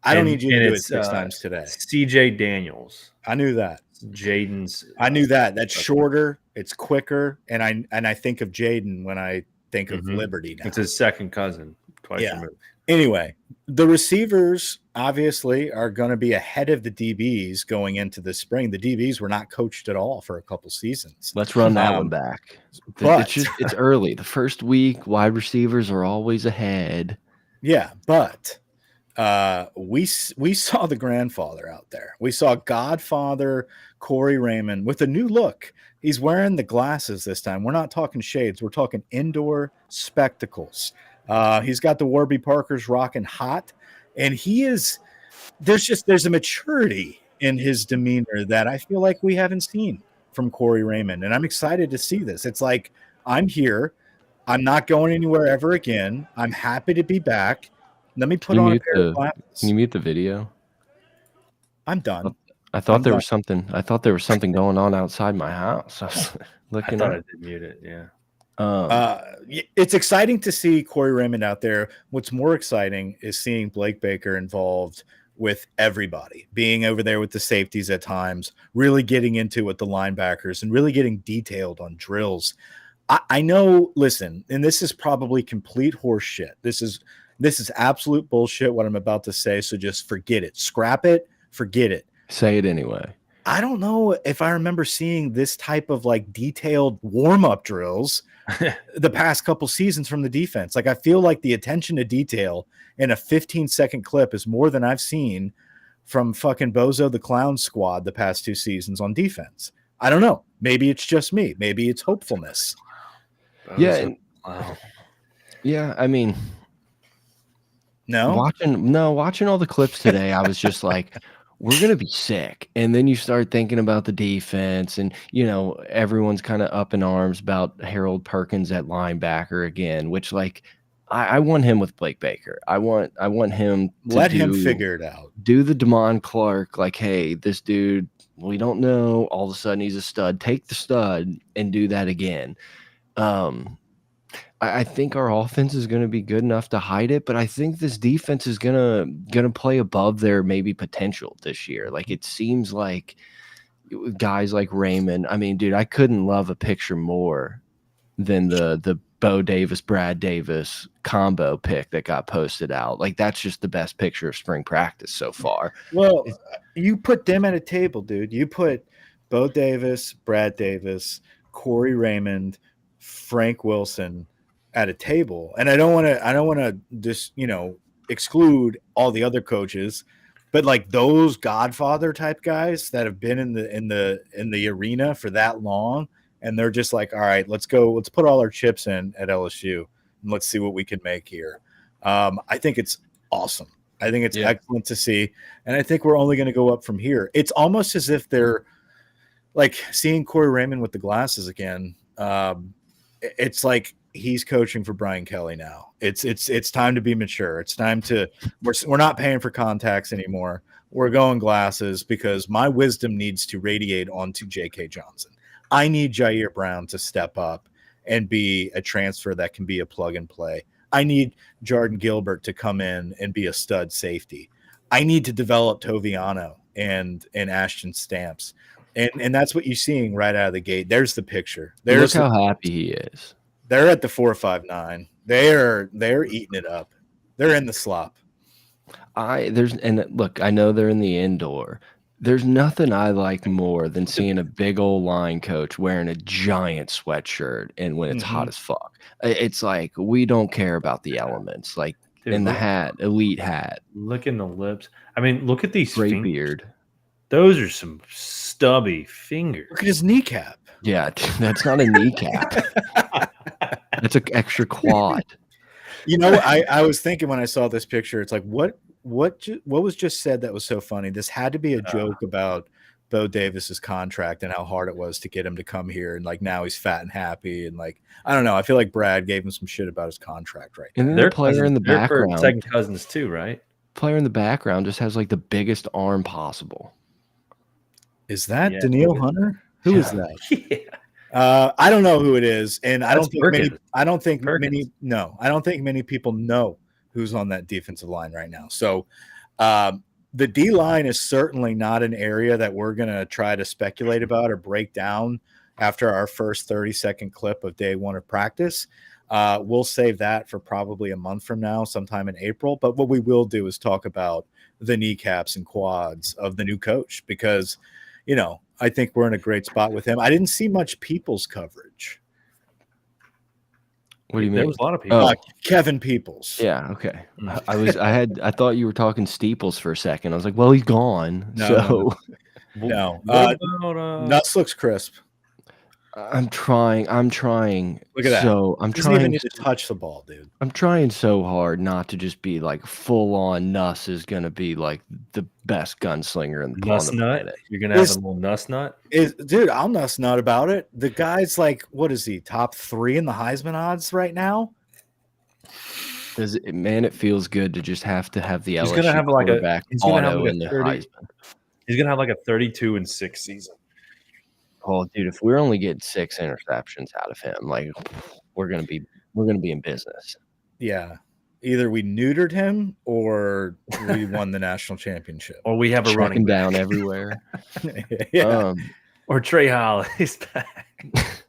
I don't need you to do it 6 times today. CJ Daniels. I knew that. Jaden's. I knew that. That's shorter. It's quicker, and I think of Jaden when I think of Liberty now. It's his second cousin, twice removed. Anyway, the receivers obviously are going to be ahead of the DBs going into the spring. The DBs were not coached at all for a couple seasons. Let's run that one back. But it's early. The first week, wide receivers are always ahead. Yeah, but we saw the grandfather out there. We saw Godfather Corey Raymond with a new look. He's wearing the glasses this time. We're not talking shades. We're talking indoor spectacles. He's got the Warby Parkers rocking hot, and there's a maturity in his demeanor that I feel like we haven't seen from Corey Raymond, and I'm excited to see this. It's like, I'm here. I'm not going anywhere ever again. I'm happy to be back. Let me put on a pair of glasses. Can you mute the video? I'm done. I thought there was something going on outside my house. I was looking. I thought I did mute it. Yeah. It's exciting to see Corey Raymond out there. What's more exciting is seeing Blake Baker involved with everybody, being over there with the safeties at times, really getting into it with the linebackers and really getting detailed on drills. I know, listen, and this is probably complete horse shit. This is absolute bullshit what I'm about to say, so just forget it. Scrap it, forget it. Say it anyway. I don't know if I remember seeing this type of like detailed warm-up drills the past couple seasons from the defense. Like, I feel like the attention to detail in a 15-second clip is more than I've seen from fucking Bozo the Clown squad the past 2 seasons on defense. I don't know. Maybe it's just me. Maybe it's hopefulness. Wow. Yeah, I mean, watching all the clips today, I was just like, we're going to be sick. And then you start thinking about the defense, and, everyone's kind of up in arms about Harold Perkins at linebacker again, which, like, I want him with Blake Baker. I want him to let him figure it out. Do the Damon Clark, like, hey, this dude, we don't know. All of a sudden he's a stud. Take the stud and do that again. I think our offense is going to be good enough to hide it, but I think this defense is gonna play above their maybe potential this year. Like, it seems like guys like Raymond. I mean, dude, I couldn't love a picture more than the Bo Davis, Brad Davis combo pick that got posted out. Like, that's just the best picture of spring practice so far. Well, you put them at a table, dude. You put Bo Davis, Brad Davis, Corey Raymond, Frank Wilson at a table, and I don't want to just exclude all the other coaches, but like those Godfather type guys that have been in the arena for that long, and they're just like, all right, let's put all our chips in at LSU and let's see what we can make here. I think it's awesome. I think it's excellent to see, and I think we're only going to go up from here. It's almost as if they're like seeing Corey Raymond with the glasses again. It's like he's coaching for Brian Kelly now. It's time to be mature. It's time to we're not paying for contacts anymore. We're going glasses because my wisdom needs to radiate onto J.K. Johnson. I need Jair Brown to step up and be a transfer that can be a plug and play. I need Jordan Gilbert to come in and be a stud safety. I need to develop Toviano and Ashton Stamps. And that's what you're seeing right out of the gate. There's the picture. Look how happy he is. They're at the 4.59. They're eating it up. They're in the slop. Look, I know they're in the indoor. There's nothing I like more than seeing a big old line coach wearing a giant sweatshirt and when it's hot as fuck. It's like, we don't care about the elements. Like, dude, in the hat, elite hat. Look in the lips. I mean, look at these great beard. Those are some stubby fingers. Look at his kneecap. Yeah, that's not a kneecap. That's an extra quad. I was thinking when I saw this picture, it's like, what was just said that was so funny? This had to be a joke about Bo Davis's contract and how hard it was to get him to come here, and like now he's fat and happy, and like, I don't know. I feel like Brad gave him some shit about his contract right now. And then the player in the background, second cousins too, right? Player in the background just has like the biggest arm possible. Is that Danielle Hunter? Who is that? Yeah. I don't know who it is, and I don't think many people know who's on that defensive line right now. So The D-line is certainly not an area that we're going to try to speculate about or break down after our first 30-second clip of day one of practice. We'll save that for probably a month from now, sometime in April. But what we will do is talk about the kneecaps and quads of the new coach because, I think we're in a great spot with him. I didn't see much Peoples coverage. What do you mean? There was a lot of people. Kevin Peoples. Yeah. Okay. I thought you were talking Steeples for a second. I was like, well, he's gone. No. Nuts looks crisp. I'm trying. Look at that. So I'm Doesn't trying even need to touch the ball, dude. I'm trying so hard not to just be like full on. Nuss is gonna be like the best gunslinger on the planet. You're gonna have a little Nuss nut, dude. I'll Nuss nut about it. The guy's like, what is he? Top 3 in the Heisman odds right now. It feels good to just have to have the LSU gonna have quarterback auto in the Heisman. He's gonna have like a 32-6 season. Oh, dude, if we're only getting 6 interceptions out of him, like we're gonna be in business. Yeah, either we neutered him or we won the national championship, or we have a running down everywhere. Yeah, or Trey Holly's back.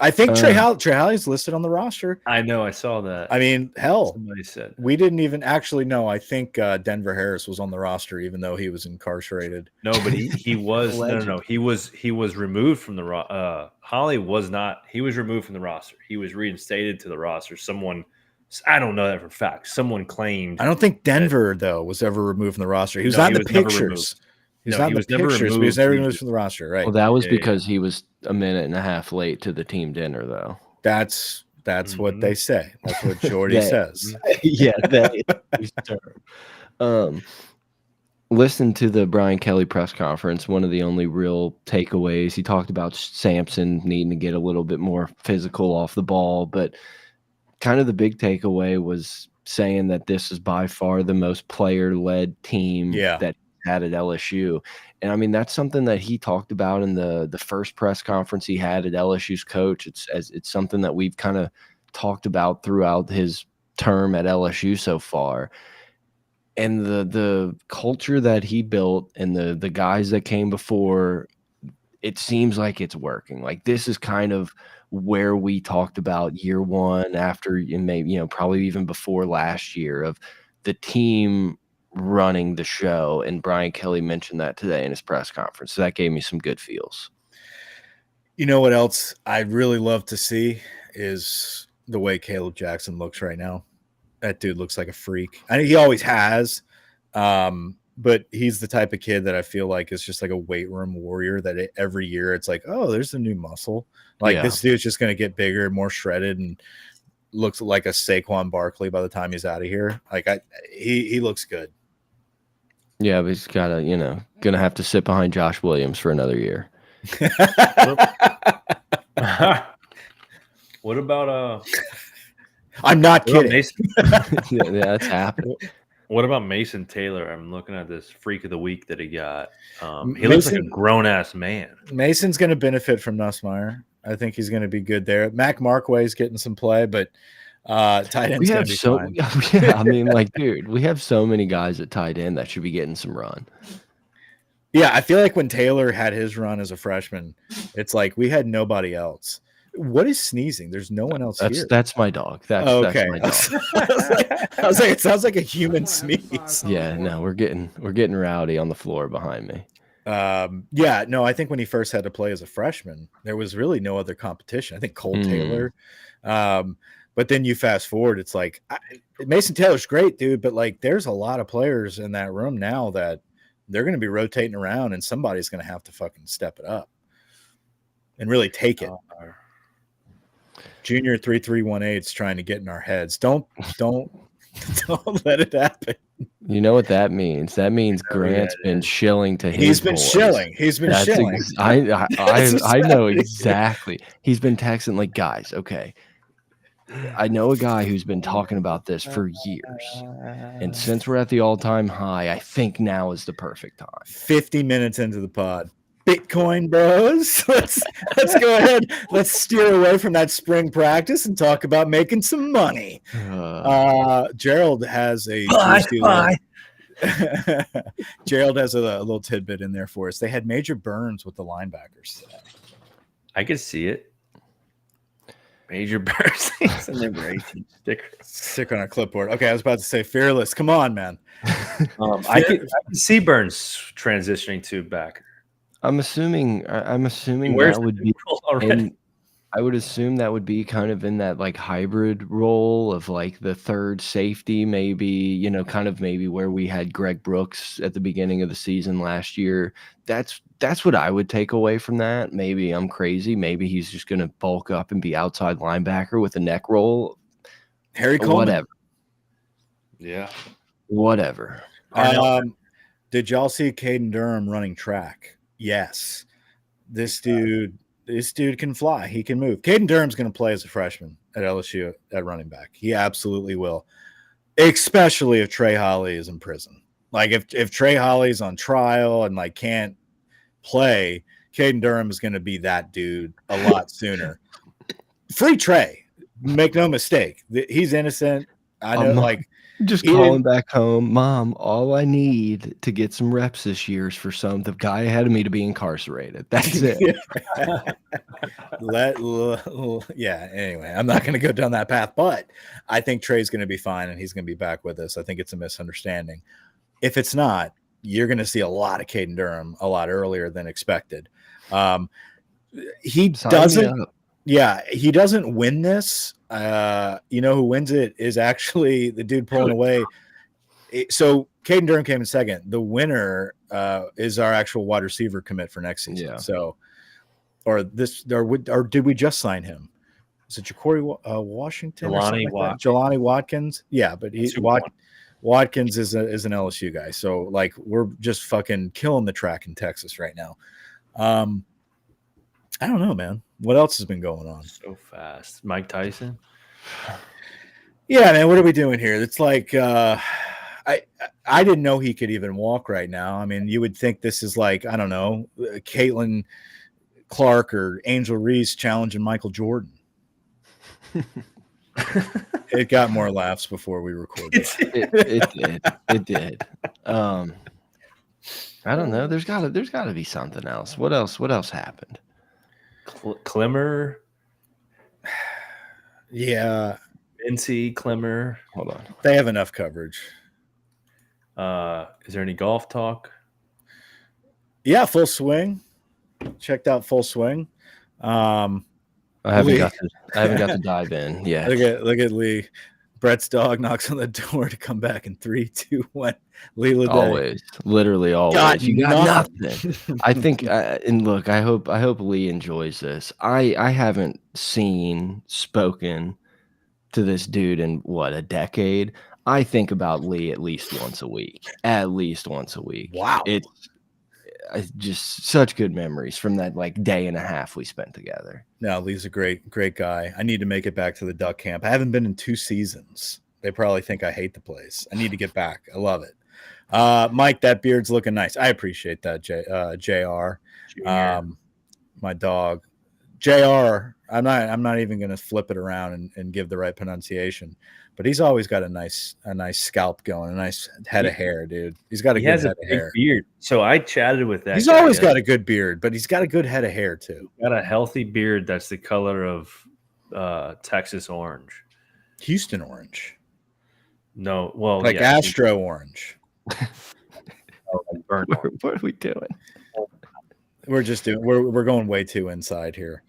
I think Trey Holly's listed on the roster. I know, I saw that. I mean, hell, somebody said we didn't even actually know. I think Denver Harris was on the roster, even though he was incarcerated. No, but he was no. He was removed from the Holly was not. He was removed from the roster. He was reinstated to the roster. I don't know that for a fact. Someone claimed. I don't think Denver though was ever removed from the roster. He was not in the pictures. He was never removed from the roster, right? Well, that was because he was a minute and a half late to the team dinner, though. That's what they say. That's what Jordy says. Yeah, listen to the Brian Kelly press conference. One of the only real takeaways, he talked about Sampson needing to get a little bit more physical off the ball, but kind of the big takeaway was saying that this is by far the most player-led team that had at LSU. And I mean, that's something that he talked about in the first press conference he had at LSU's coach. It's something that we've kind of talked about throughout his term at LSU so far. And the culture that he built and the guys that came before, it seems like it's working. Like this is kind of where we talked about year one after, and maybe, probably even before last year, of the team running the show, and Brian Kelly mentioned that today in his press conference. So that gave me some good feels. You know what else I'd really love to see is the way Caleb Jackson looks right now. That dude looks like a freak. I mean, he always has, but he's the type of kid that I feel like is just like a weight room warrior that every year it's like, oh, there's a new muscle. Like this dude's just going to get bigger, more shredded, and looks like a Saquon Barkley by the time he's out of here. Like he looks good. Yeah, but he's got to, gonna have to sit behind Josh Williams for another year. What about I'm not kidding. Yeah, that's happening. What about Mason Taylor? I'm looking at this freak of the week that he got. He looks like a grown ass man. Mason's going to benefit from Nussmeier. I think he's going to be good there. Mac Markway's getting some play, but tight end's going to be fine. Yeah, I mean, like, dude, we have so many guys at tight end that should be getting some run. Yeah, I feel like when Taylor had his run as a freshman, it's like we had nobody else. What is sneezing? There's no one else here. That's my dog. That's my dog. I was like, it sounds like a human sneeze. Yeah, no, we're getting rowdy on the floor behind me. Yeah, no, I think when he first had to play as a freshman, there was really no other competition. I think Cole Taylor. But then you fast forward, it's like Mason Taylor's great, dude, but like there's a lot of players in that room now that they're going to be rotating around, and somebody's going to have to fucking step it up and really take it. Junior 3318 is trying to get in our heads. Don't let it happen. You know what that means? That means Grant's been shilling to his He's been boys. shilling. He's been shilling. I know exactly. He's been texting like, guys, okay, I know a guy who's been talking about this for years. And since we're at the all-time high, I think now is the perfect time. 50 minutes into the pod. Bitcoin bros. Let's go ahead. Let's steer away from that spring practice and talk about making some money. Gerald has a Gerald has a little tidbit in there for us. They had Major Burns with the linebackers today. I could see it. Major Burns is a number 18 sticker. Stick on our clipboard. Okay, I was about to say Fearless. Come on, man. I could see Burns transitioning to back. I'm assuming that would be already. I would assume that would be kind of in that like hybrid role of like the third safety, maybe, you know, kind of maybe where we had Greg Brooks at the beginning of the season last year. That's what I would take away from that. Maybe I'm crazy. Maybe he's just going to bulk up and be outside linebacker with a neck roll. Harry Coleman. Whatever. Yeah. Whatever. Did y'all see Caden Durham running track? Yes. This dude can fly. He can move. Caden Durham's going to play as a freshman at LSU at running back. He absolutely will, especially if Trey Holly is in prison. Like if Trey Holly's on trial and like can't play, Caden Durham is going to be that dude a lot sooner. Free Trey. Make no mistake. He's innocent. I know, just calling back home, Mom, all I need to get some reps this year is for the guy ahead of me to be incarcerated. That's it. Yeah, anyway, I'm not going to go down that path, but I think Trey's going to be fine and he's going to be back with us. I think it's a misunderstanding. If it's not, you're going to see a lot of Caden Durham a lot earlier than expected. He doesn't win this. You know who wins it is actually the dude pulling away. So Caden Durham came in second. The winner is our actual wide receiver commit for next season. Yeah. So, or did we just sign him? Is it Ja'Cory Washington? Jelani Watkins. Yeah, but Watkins is an LSU guy. So like we're just fucking killing the track in Texas right now. I don't know, man. What else has been going on? So fast. Mike Tyson? Yeah, man. What are we doing here? It's like I didn't know he could even walk right now. I mean, you would think this is like, I don't know, Caitlin Clark or Angel Reese challenging Michael Jordan. It got more laughs before we recorded. It did. I don't know. There's gotta be something else. What else happened? Clemmer. Yeah. NC Clemmer. Hold on. They have enough coverage. Is there any golf talk? Yeah, Full Swing. Checked out Full Swing. I haven't got to dive in. Yeah. Look at Lee. Brett's dog knocks on the door to come back in 3, 2, 1. Leela always, literally always. You got nothing. I think, and look, I hope Lee enjoys this. I haven't spoken to this dude in what, a decade. I think about Lee at least once a week. Wow. It's just such good memories from that like day and a half we spent together. No, Lee's a great guy. I need to make it back to the duck camp. I haven't been in 2 seasons. They probably think I hate the place. I need to get back. I love it. Mike, that beard's looking nice. I appreciate that, JR. My dog. JR, I'm not even gonna flip it around and give the right pronunciation. But he's always got a nice scalp going, a nice head of hair, dude. He's got a good head of hair. Beard. So I chatted with that. He's always got a good beard, but he's got a good head of hair too. Got a healthy beard that's the color of Texas orange. Houston orange. No, well, like Astro orange. What are we doing? We're going way too inside here.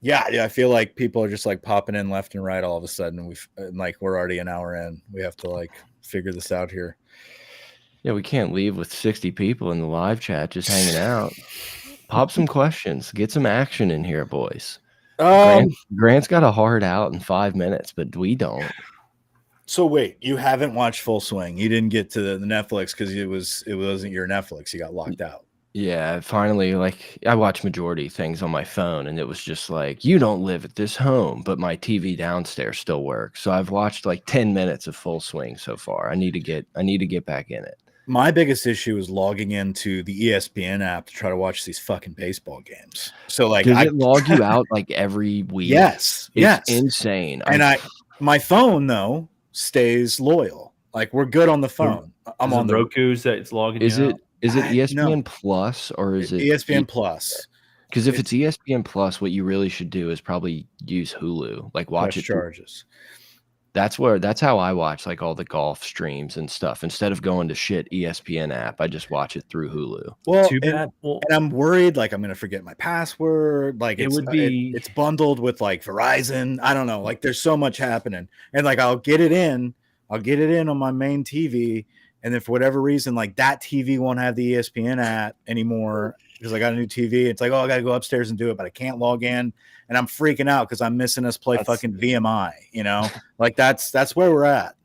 Yeah, I feel like people are just like popping in left and right all of a sudden. We're already an hour in. We have to like figure this out here. Yeah, we can't leave with 60 people in the live chat just hanging out. Pop some questions. Get some action in here, boys. Grant's got a hard out in 5 minutes, but we don't. So wait, you haven't watched Full Swing? You didn't get to the Netflix because it wasn't your Netflix. You got locked out. Yeah, finally, like I watch majority things on my phone, and it was just like, you don't live at this home, but my TV downstairs still works. So I've watched like 10 minutes of Full Swing so far. I need to get back in it. My biggest issue is logging into the ESPN app to try to watch these fucking baseball games. So like, does it log you out like every week? Yes, it's insane. And my phone though stays loyal. Like we're good on the phone. I'm on the Roku's that's logging Is you it out? is it ESPN No. Plus or is it ESPN Plus? Because if it's ESPN Plus, what you really should do is probably use Hulu. Like watch it. Charges. That's how I watch like all the golf streams and stuff. Instead of going to shit ESPN app, I just watch it through Hulu. Well, Too bad. And I'm worried like I'm gonna forget my password. Like it's bundled with like Verizon. I don't know. Like there's so much happening. And like I'll get it in on my main TV. And then for whatever reason, like that TV won't have the ESPN app anymore because I got a new TV. It's like, oh, I got to go upstairs and do it, but I can't log in. And I'm freaking out because I'm missing us play fucking VMI, you know? Like that's where we're at.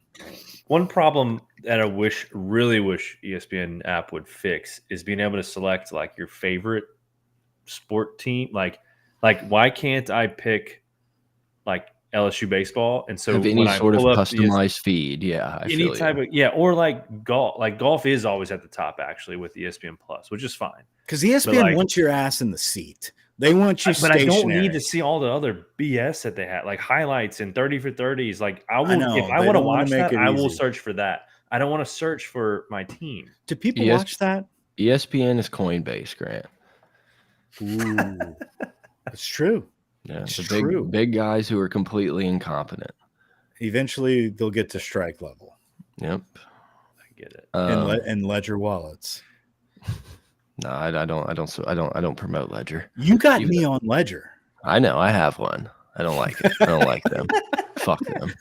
One problem that I really wish ESPN app would fix is being able to select like your favorite sport team. Like why can't I pick like LSU baseball? And so have any sort of customized feed. Yeah. Any type of, or like golf. Like golf is always at the top actually with ESPN Plus, which is fine. Because ESPN wants your ass in the seat. They want you stationary. But I don't need to see all the other BS that they have, like highlights and 30 for 30s. Like I will, if I want to watch that, I will search for that. I don't want to search for my team. Do people watch that? ESPN is Coinbase, Grant. Ooh, it's true. Yeah, it's the big guys who are completely incompetent. Eventually, they'll get to strike level. Yep, I get it. And Ledger wallets. No, I don't promote Ledger. You got me on Ledger. I know. I have one. I don't like it. I don't like them. Fuck them.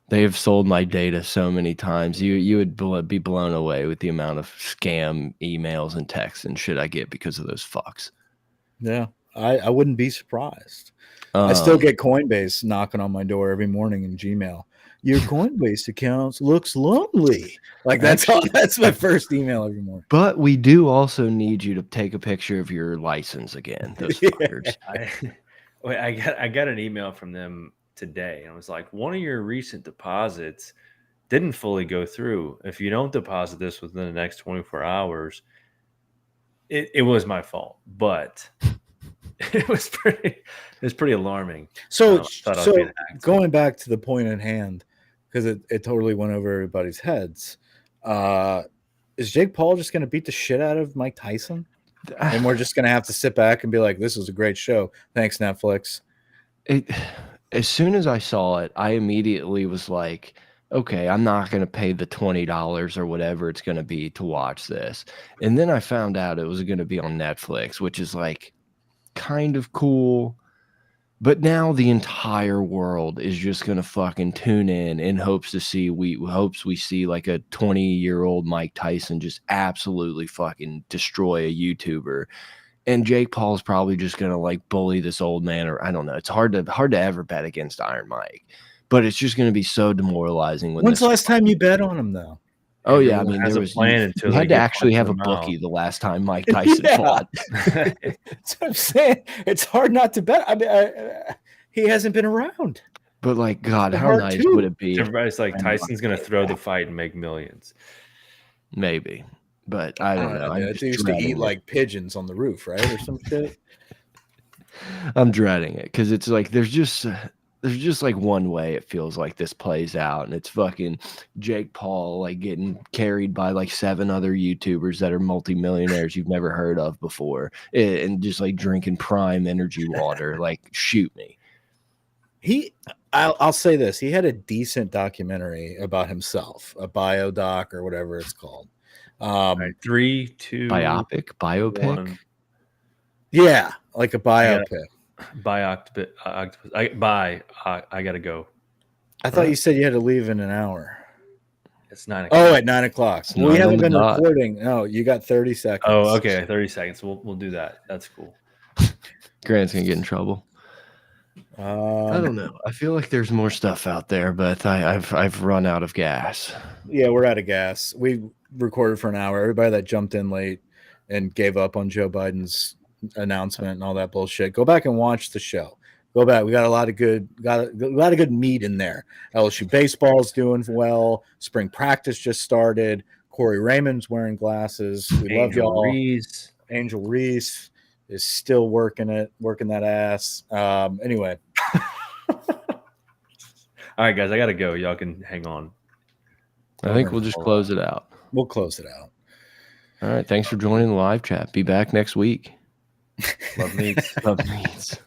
They've sold my data so many times. You would be blown away with the amount of scam emails and texts and shit I get because of those fucks. Yeah, I wouldn't be surprised. I still get Coinbase knocking on my door every morning in Gmail. Your Coinbase account looks lonely. Like that's my first email every morning. But we do also need you to take a picture of your license again. Those fuckers. I got an email from them today, and it was like, one of your recent deposits didn't fully go through. If you don't deposit this within the next 24 hours, it was my fault, but it was pretty alarming. So going back to the point at hand, because it totally went over everybody's heads. Is Jake Paul just going to beat the shit out of Mike Tyson? And we're just going to have to sit back and be like, this is a great show. Thanks, Netflix. As soon as I saw it, I immediately was like, okay, I'm not going to pay the $20 or whatever it's going to be to watch this. And then I found out it was going to be on Netflix, which is like kind of cool. But now the entire world is just going to fucking tune in hopes we see like a 20-year-old Mike Tyson just absolutely fucking destroy a YouTuber. And Jake Paul's probably just going to like bully this old man, or I don't know. It's hard to ever bet against Iron Mike, but it's just going to be so demoralizing. When's the last time you bet on him though? Oh yeah, I mean there was you had to actually have a bookie the last time Mike Tyson fought. That's what I'm saying. It's hard not to bet. I mean, he hasn't been around. But like, God, how nice would it be? Everybody's like, Tyson's going to throw the fight and make millions. Maybe, but I don't know. They used to eat like pigeons on the roof, right, or some shit. I'm dreading it because it's like there's just like one way it feels like this plays out, and it's fucking Jake Paul like getting carried by like 7 other YouTubers that are multimillionaires you've never heard of before, and just like drinking prime energy water. Like, shoot me. I'll say this: he had a decent documentary about himself, a biodoc or whatever it's called. 3, 2, biopic. 1. Yeah, like a biopic. I gotta go. I thought you said you had to leave in an hour. It's 9 o'clock. Oh, at 9 o'clock. We haven't been recording. No, you got 30 seconds. Oh, okay, 30 seconds. We'll do that. That's cool. Grant's gonna get in trouble. I don't know. I feel like there's more stuff out there, but I've run out of gas. Yeah, we're out of gas. We recorded for an hour. Everybody that jumped in late and gave up on Joe Biden's announcement and all that bullshit, go back and watch the show. Go back. We got a lot of good meat in there. LSU baseball's doing well. Spring practice just started. Corey Raymond's wearing glasses. We love y'all. Angel Reese is still working that ass. Anyway. All right, guys, I gotta go. Y'all can hang on. I think we'll just close it out. We'll close it out. All right. Thanks for joining the live chat. Be back next week. Love meats. Love meats.